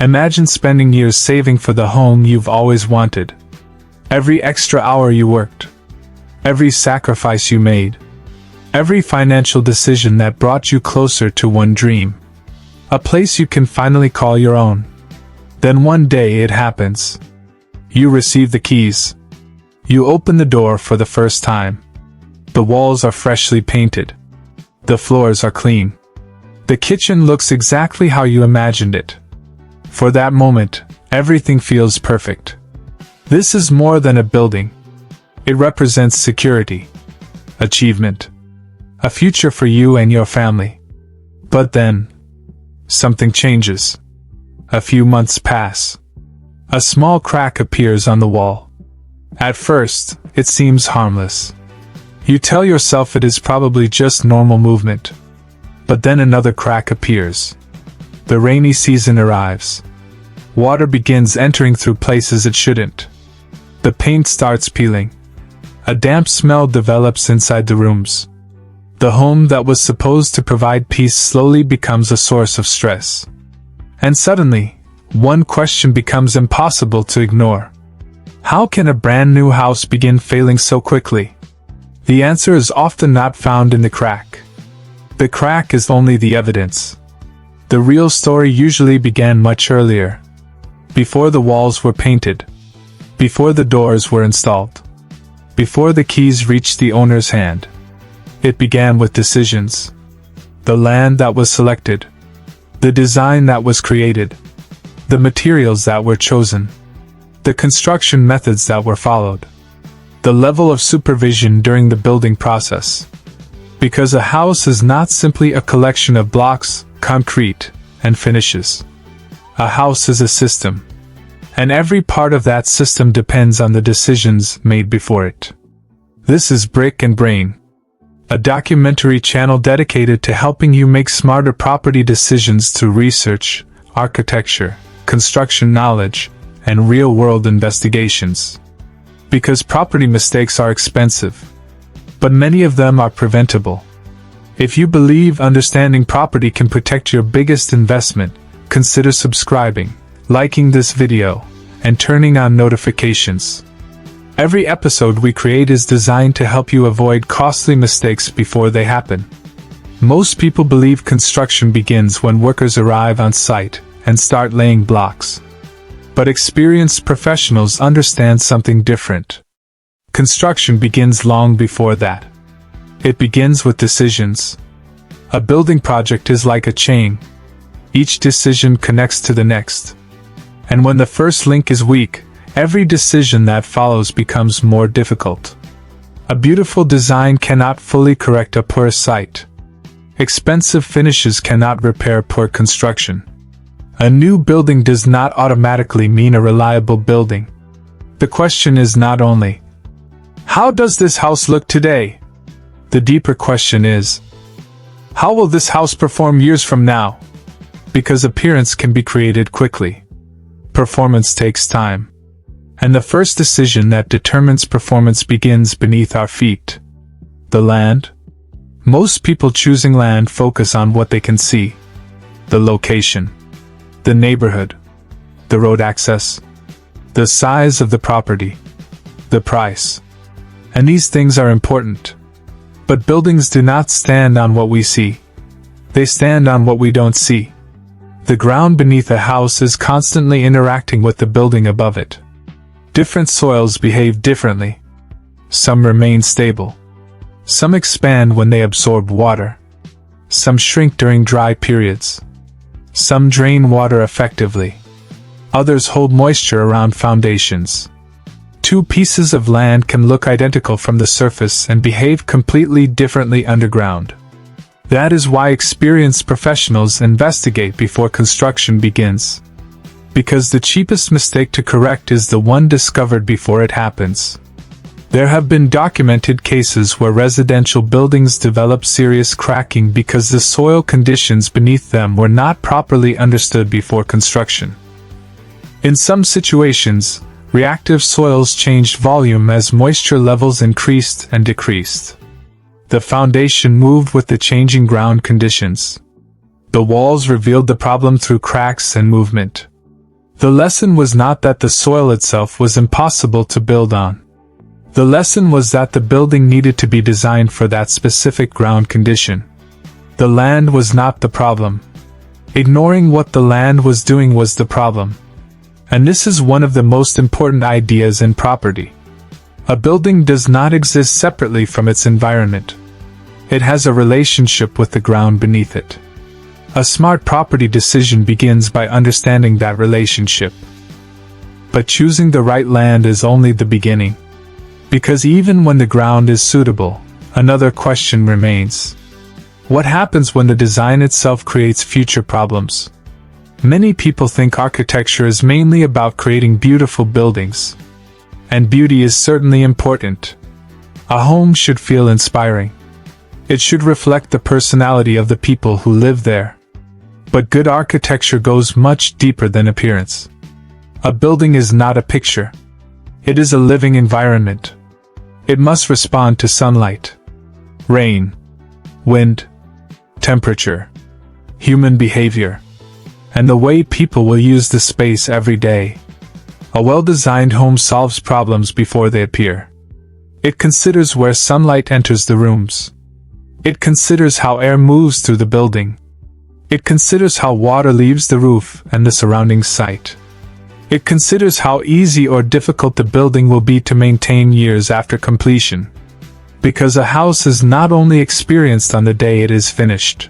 Imagine spending years saving for the home you've always wanted. Every extra hour you worked. Every sacrifice you made. Every financial decision that brought you closer to one dream. A place you can finally call your own. Then one day it happens. You receive the keys. You open the door for the first time. The walls are freshly painted. The floors are clean. The kitchen looks exactly how you imagined it. For that moment, everything feels perfect. This is more than a building. It represents security, achievement, a future for you and your family. But then, something changes. A few months pass. A small crack appears on the wall. At first, it seems harmless. You tell yourself it is probably just normal movement. But then another crack appears. The rainy season arrives. Water begins entering through places it shouldn't. The paint starts peeling. A damp smell develops inside the rooms. The home that was supposed to provide peace slowly becomes a source of stress. And suddenly, one question becomes impossible to ignore. How can a brand new house begin failing so quickly? The answer is often not found in the crack. The crack is only the evidence. The real story usually began much earlier. Before the walls were painted. Before the doors were installed. Before the keys reached the owner's hand. It began with decisions. The land that was selected. The design that was created. The materials that were chosen. The construction methods that were followed. The level of supervision during the building process. Because a house is not simply a collection of blocks, concrete, and finishes. A house is a system. And every part of that system depends on the decisions made before it. This is Brick and Brain, a documentary channel dedicated to helping you make smarter property decisions through research, architecture, construction knowledge, and real-world investigations. Because property mistakes are expensive, but many of them are preventable. If you believe understanding property can protect your biggest investment, consider subscribing, liking this video, and turning on notifications. Every episode we create is designed to help you avoid costly mistakes before they happen. Most people believe construction begins when workers arrive on site and start laying blocks. But experienced professionals understand something different. Construction begins long before that. It begins with decisions. A building project is like a chain. Each decision connects to the next. And when the first link is weak, every decision that follows becomes more difficult. A beautiful design cannot fully correct a poor site. Expensive finishes cannot repair poor construction. A new building does not automatically mean a reliable building. The question is not only, how does this house look today? The deeper question is, how will this house perform years from now? Because appearance can be created quickly. Performance takes time. And the first decision that determines performance begins beneath our feet. The land. Most people choosing land focus on what they can see. The location. The neighborhood. The road access. The size of the property. The price. And these things are important. But buildings do not stand on what we see. They stand on what we don't see. The ground beneath a house is constantly interacting with the building above it. Different soils behave differently. Some remain stable. Some expand when they absorb water. Some shrink during dry periods. Some drain water effectively. Others hold moisture around foundations. Two pieces of land can look identical from the surface and behave completely differently underground. That is why experienced professionals investigate before construction begins. Because the cheapest mistake to correct is the one discovered before it happens. There have been documented cases where residential buildings developed serious cracking because the soil conditions beneath them were not properly understood before construction. In some situations, reactive soils changed volume as moisture levels increased and decreased. The foundation moved with the changing ground conditions. The walls revealed the problem through cracks and movement. The lesson was not that the soil itself was impossible to build on. The lesson was that the building needed to be designed for that specific ground condition. The land was not the problem. Ignoring what the land was doing was the problem. And this is one of the most important ideas in property. A building does not exist separately from its environment. It has a relationship with the ground beneath it. A smart property decision begins by understanding that relationship. But choosing the right land is only the beginning. Because even when the ground is suitable, another question remains. What happens when the design itself creates future problems? Many people think architecture is mainly about creating beautiful buildings. And beauty is certainly important. A home should feel inspiring. It should reflect the personality of the people who live there. But good architecture goes much deeper than appearance. A building is not a picture. It is a living environment. It must respond to sunlight, rain, wind, temperature, human behavior, and the way people will use the space every day. A well-designed home solves problems before they appear. It considers where sunlight enters the rooms. It considers how air moves through the building. It considers how water leaves the roof and the surrounding site. It considers how easy or difficult the building will be to maintain years after completion. Because a house is not only experienced on the day it is finished.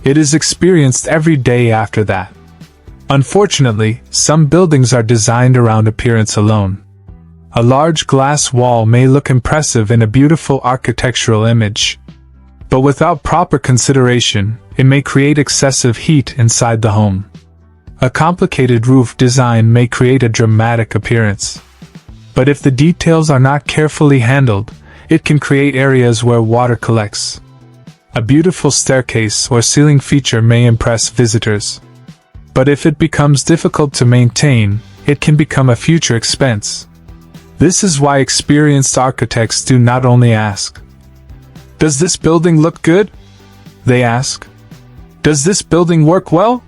It is experienced every day after that. Unfortunately, some buildings are designed around appearance alone. A large glass wall may look impressive in a beautiful architectural image. But without proper consideration, it may create excessive heat inside the home. A complicated roof design may create a dramatic appearance. But if the details are not carefully handled, it can create areas where water collects. A beautiful staircase or ceiling feature may impress visitors. But if it becomes difficult to maintain, it can become a future expense. This is why experienced architects do not only ask, "Does this building look good?" They ask, "Does this building work well?"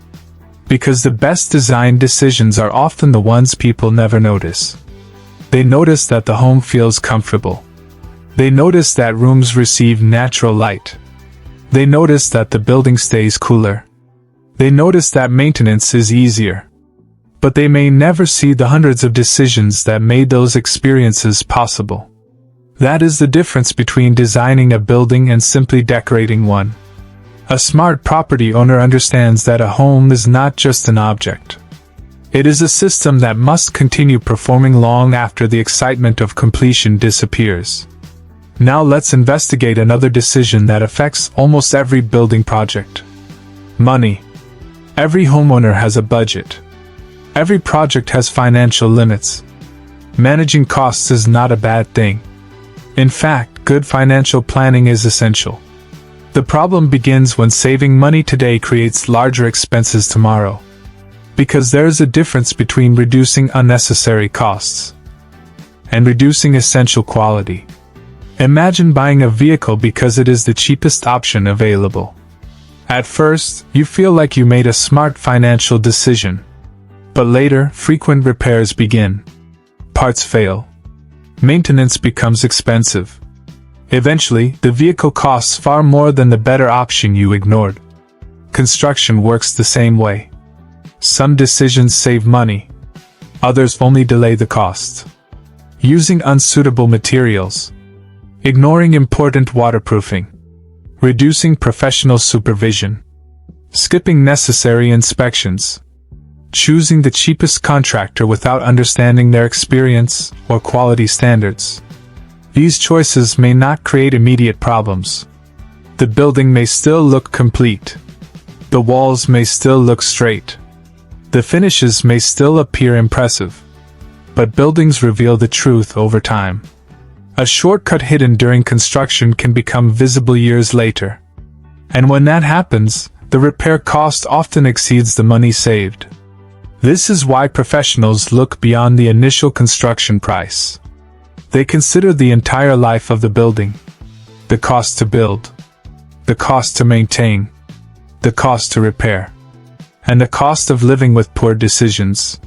Because the best design decisions are often the ones people never notice. They notice that the home feels comfortable. They notice that rooms receive natural light. They notice that the building stays cooler. They notice that maintenance is easier. But they may never see the hundreds of decisions that made those experiences possible. That is the difference between designing a building and simply decorating one. A smart property owner understands that a home is not just an object. It is a system that must continue performing long after the excitement of completion disappears. Now let's investigate another decision that affects almost every building project. Money. Every homeowner has a budget. Every project has financial limits. Managing costs is not a bad thing. In fact, good financial planning is essential. The problem begins when saving money today creates larger expenses tomorrow. Because there is a difference between reducing unnecessary costs and reducing essential quality. Imagine buying a vehicle because it is the cheapest option available. At first, you feel like you made a smart financial decision. But later, frequent repairs begin. Parts fail. Maintenance becomes expensive. Eventually, the vehicle costs far more than the better option you ignored. Construction works the same way. Some decisions save money. Others only delay the cost. Using unsuitable materials. Ignoring important waterproofing. Reducing professional supervision. Skipping necessary inspections. Choosing the cheapest contractor without understanding their experience or quality standards. These choices may not create immediate problems. The building may still look complete. The walls may still look straight. The finishes may still appear impressive. But buildings reveal the truth over time. A shortcut hidden during construction can become visible years later. And when that happens, the repair cost often exceeds the money saved. This is why professionals look beyond the initial construction price. They consider the entire life of the building. The cost to build. The cost to maintain. The cost to repair. And the cost of living with poor decisions.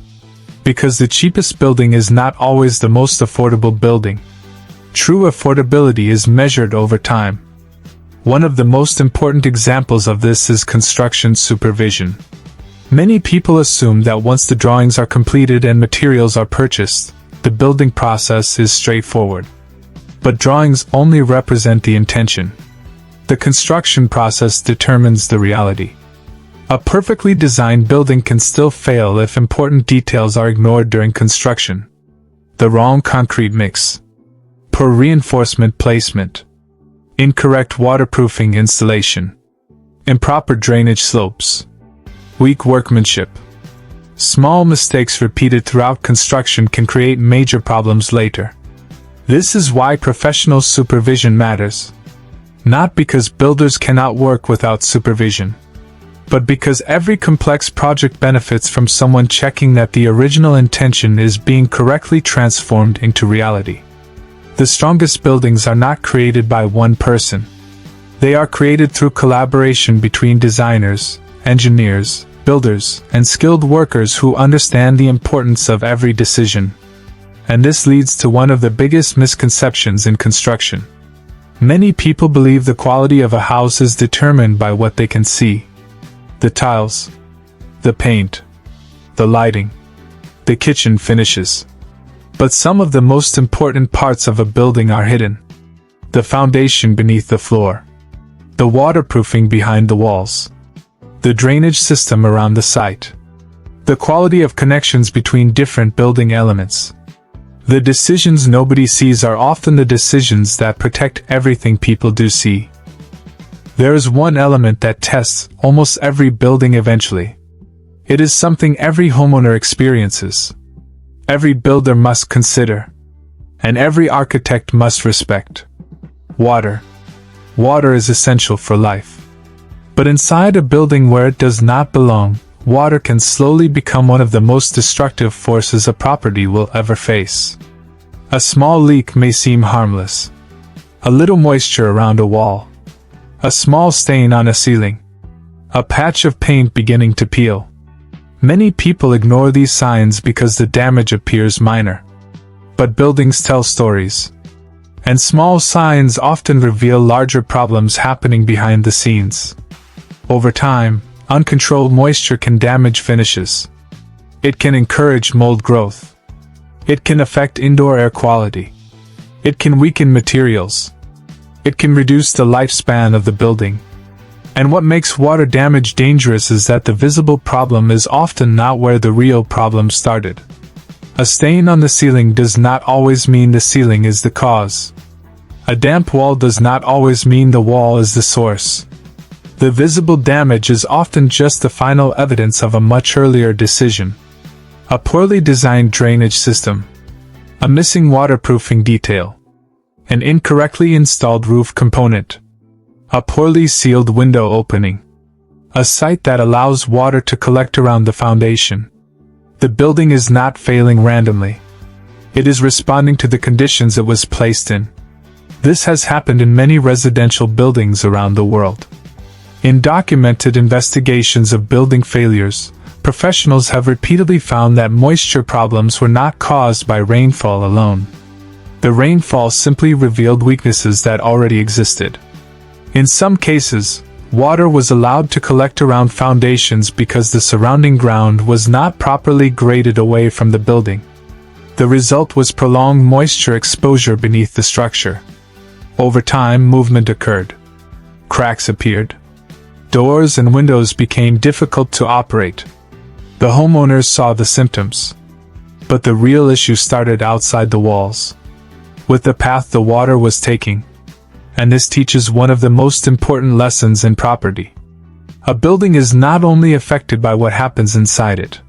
Because the cheapest building is not always the most affordable building. True affordability is measured over time. One of the most important examples of this is construction supervision. Many people assume that once the drawings are completed and materials are purchased, the building process is straightforward. But drawings only represent the intention. The construction process determines the reality. A perfectly designed building can still fail if important details are ignored during construction. The wrong concrete mix, poor reinforcement placement, incorrect waterproofing installation, improper drainage slopes, weak workmanship. Small mistakes repeated throughout construction can create major problems later. This is why professional supervision matters. Not because builders cannot work without supervision, but because every complex project benefits from someone checking that the original intention is being correctly transformed into reality. The strongest buildings are not created by one person. They are created through collaboration between designers, engineers, builders, and skilled workers who understand the importance of every decision. And this leads to one of the biggest misconceptions in construction. Many people believe the quality of a house is determined by what they can see. The tiles, the paint, the lighting, the kitchen finishes. But some of the most important parts of a building are hidden. The foundation beneath the floor, the waterproofing behind the walls, the drainage system around the site, the quality of connections between different building elements. The decisions nobody sees are often the decisions that protect everything people do see. There is one element that tests almost every building eventually. It is something every homeowner experiences, every builder must consider, and every architect must respect. Water. Water is essential for life. But inside a building where it does not belong, water can slowly become one of the most destructive forces a property will ever face. A small leak may seem harmless. A little moisture around a wall. A small stain on a ceiling. A patch of paint beginning to peel. Many people ignore these signs because the damage appears minor. But buildings tell stories. And small signs often reveal larger problems happening behind the scenes. Over time, uncontrolled moisture can damage finishes. It can encourage mold growth. It can affect indoor air quality. It can weaken materials. It can reduce the lifespan of the building. And what makes water damage dangerous is that the visible problem is often not where the real problem started. A stain on the ceiling does not always mean the ceiling is the cause. A damp wall does not always mean the wall is the source. The visible damage is often just the final evidence of a much earlier decision. A poorly designed drainage system. A missing waterproofing detail. An incorrectly installed roof component. A poorly sealed window opening. A site that allows water to collect around the foundation. The building is not failing randomly. It is responding to the conditions it was placed in. This has happened in many residential buildings around the world. In documented investigations of building failures, professionals have repeatedly found that moisture problems were not caused by rainfall alone. The rainfall simply revealed weaknesses that already existed. In some cases, water was allowed to collect around foundations because the surrounding ground was not properly graded away from the building. The result was prolonged moisture exposure beneath the structure. Over time, movement occurred. Cracks appeared. Doors and windows became difficult to operate. The homeowners saw the symptoms. But the real issue started outside the walls, with the path the water was taking. And this teaches one of the most important lessons in property. A building is not only affected by what happens inside it.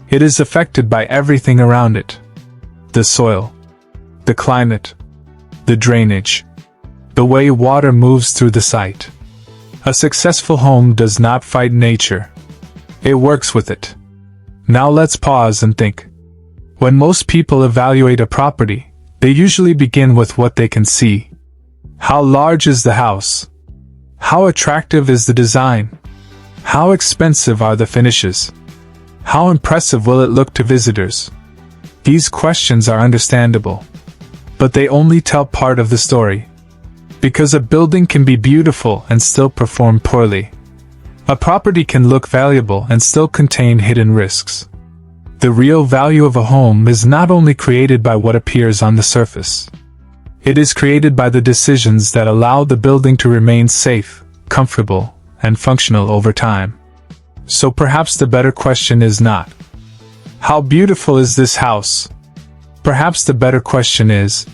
It is affected by everything around it. The soil, the climate, the drainage, the way water moves through the site. A successful home does not fight nature. It works with it. Now let's pause and think. When most people evaluate a property, they usually begin with what they can see. How large is the house? How attractive is the design? How expensive are the finishes? How impressive will it look to visitors? These questions are understandable, but they only tell part of the story. Because a building can be beautiful and still perform poorly. A property can look valuable and still contain hidden risks. The real value of a home is not only created by what appears on the surface. It is created by the decisions that allow the building to remain safe, comfortable, and functional over time. So perhaps the better question is not, how beautiful is this house? Perhaps the better question is,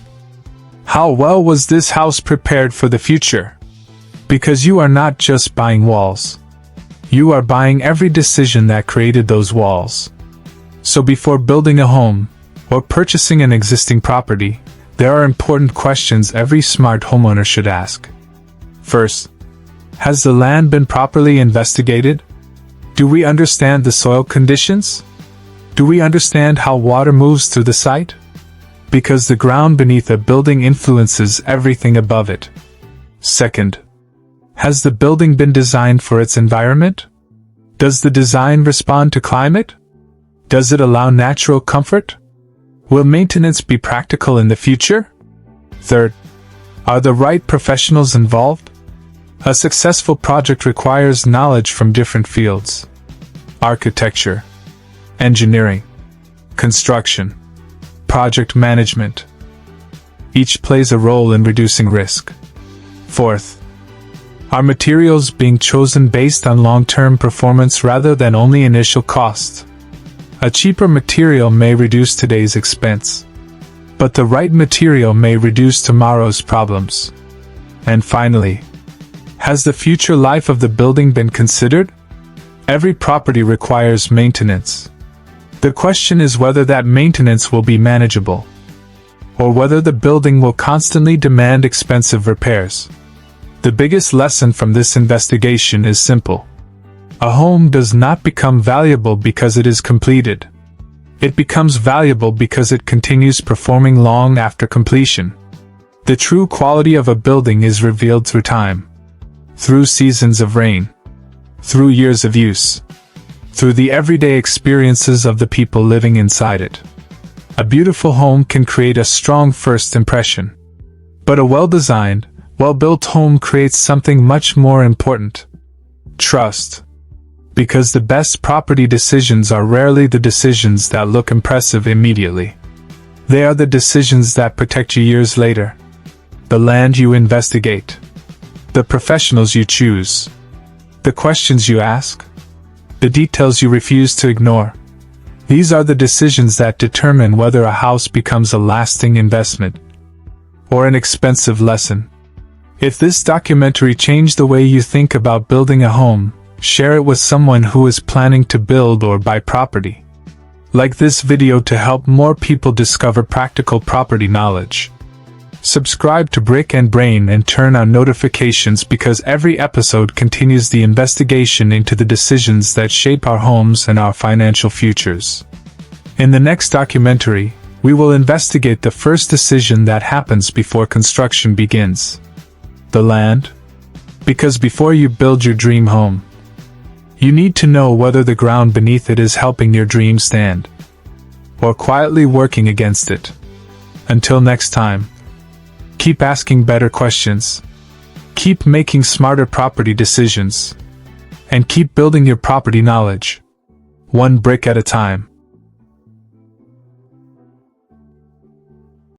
how well was this house prepared for the future? Because you are not just buying walls. You are buying every decision that created those walls. So before building a home, or purchasing an existing property, there are important questions every smart homeowner should ask. First, has the land been properly investigated? Do we understand the soil conditions? Do we understand how water moves through the site? Because the ground beneath a building influences everything above it. Second, has the building been designed for its environment? Does the design respond to climate? Does it allow natural comfort? Will maintenance be practical in the future? Third, are the right professionals involved? A successful project requires knowledge from different fields: architecture, engineering, construction, project management. Each plays a role in reducing risk. Fourth, are materials being chosen based on long-term performance rather than only initial cost? A cheaper material may reduce today's expense, but the right material may reduce tomorrow's problems. And finally, has the future life of the building been considered? Every property requires maintenance. The question is whether that maintenance will be manageable, or whether the building will constantly demand expensive repairs. The biggest lesson from this investigation is simple. A home does not become valuable because it is completed. It becomes valuable because it continues performing long after completion. The true quality of a building is revealed through time, through seasons of rain, through years of use, through the everyday experiences of the people living inside it. A beautiful home can create a strong first impression, but a well-designed, well-built home creates something much more important: trust. Because the best property decisions are rarely the decisions that look impressive immediately. They are the decisions that protect you years later. The land you investigate, the professionals you choose, the questions you ask, the details you refuse to ignore. These are the decisions that determine whether a house becomes a lasting investment or an expensive lesson. If this documentary changed the way you think about building a home, share it with someone who is planning to build or buy property. Like this video to help more people discover practical property knowledge. Subscribe to Brick and Brain and turn on notifications because every episode continues the investigation into the decisions that shape our homes and our financial futures. In the next documentary, we will investigate the first decision that happens before construction begins. The land. Because before you build your dream home, you need to know whether the ground beneath it is helping your dream stand, or quietly working against it. Until next time, keep asking better questions, keep making smarter property decisions, and keep building your property knowledge, one brick at a time.